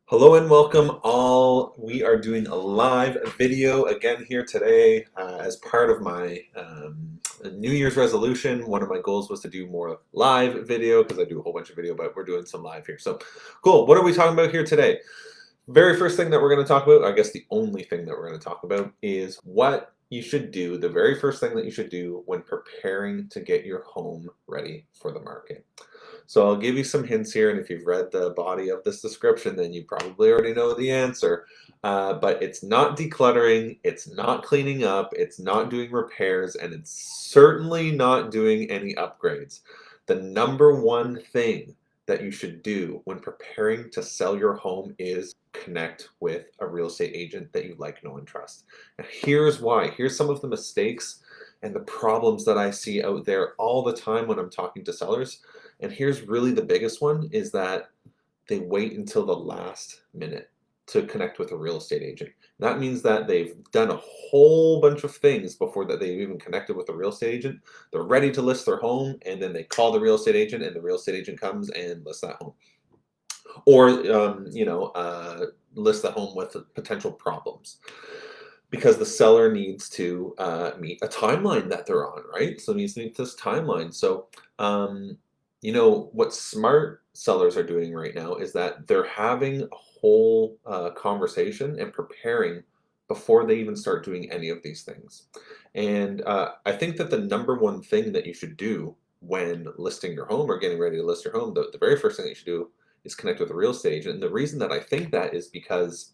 Hello and welcome all. We are doing a live video again here today as part of my New Year's resolution. One of my goals was to do more live video because I do a whole bunch of video, but we're doing some live here. So cool. What are we talking about here today? Very first thing that we're going to talk about, I guess the only thing that we're going to talk about is what you should do, the very first thing that you should do when preparing to get your home ready for the market. So I'll give you some hints here, and if you've read the body of this description, then you probably already know the answer. But it's not decluttering, it's not cleaning up, it's not doing repairs, and it's certainly not doing any upgrades. The number one thing that you should do when preparing to sell your home is connect with a real estate agent that you like, know, and trust. Now, here's why. Here's some of the mistakes and the problems that I see out there all the time when I'm talking to sellers. And here's really the biggest one is that they wait until the last minute to connect with a real estate agent. That means that they've done a whole bunch of things before that they've even connected with a real estate agent. They're ready to list their home, and then they call the real estate agent, and the real estate agent comes and lists that home. Or, list the home with potential problems because the seller needs to meet a timeline that they're on, right? So it needs to meet this timeline. So, what smart sellers are doing right now is that they're having a whole conversation and preparing before they even start doing any of these things. And I think that the number one thing that you should do when listing your home or getting ready to list your home, the very first thing that you should do is connect with a real estate agent. And the reason that I think that is because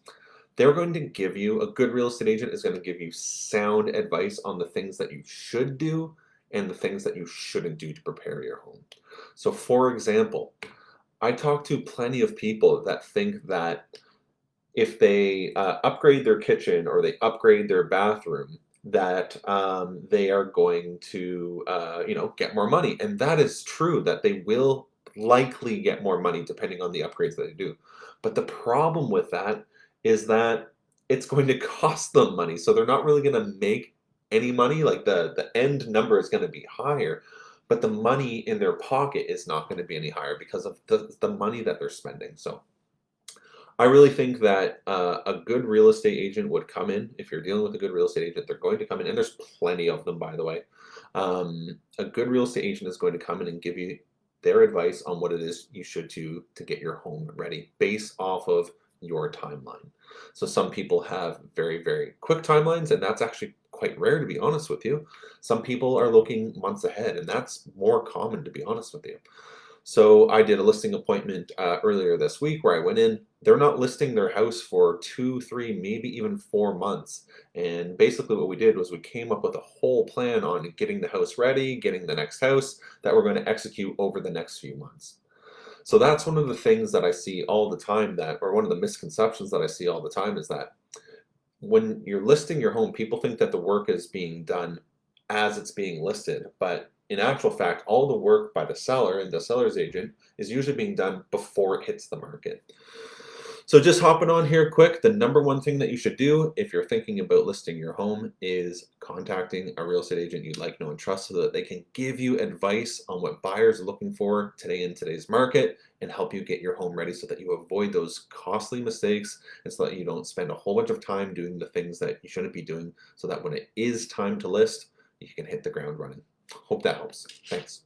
they're going to give you, a good real estate agent is going to give you sound advice on the things that you should do and the things that you shouldn't do to prepare your home. So for example, I talk to plenty of people that think that if they upgrade their kitchen or they upgrade their bathroom, that they are going to, get more money. And that is true, that they will likely get more money depending on the upgrades that they do. But the problem with that is that it's going to cost them money. So they're not really going to make any money. Like the end number is going to be higher, but the money in their pocket is not going to be any higher because of the money that they're spending. So I really think that a good real estate agent would come in. If you're dealing with a good real estate agent, they're going to come in, and there's plenty of them, by the way. A good real estate agent is going to come in and give you their advice on what it is you should do to get your home ready based off of your timeline. So some people have very, very quick timelines, and that's actually quite rare, to be honest with you. Some people are looking months ahead, and that's more common, to be honest with you. So I did a listing appointment earlier this week where I went in. They're not listing their house for 2, 3, maybe even 4 months. And basically what we did was we came up with a whole plan on getting the house ready, getting the next house that we're going to execute over the next few months. So that's one of the things that I see all the time, that, or one of the misconceptions that I see all the time, is that when you're listing your home, people think that the work is being done as it's being listed, but in actual fact, all the work by the seller and the seller's agent is usually being done before it hits the market. So just hopping on here quick, the number one thing that you should do if you're thinking about listing your home is contacting a real estate agent you like, know, and trust so that they can give you advice on what buyers are looking for today in today's market and help you get your home ready so that you avoid those costly mistakes and so that you don't spend a whole bunch of time doing the things that you shouldn't be doing, so that when it is time to list, you can hit the ground running. Hope that helps. Thanks.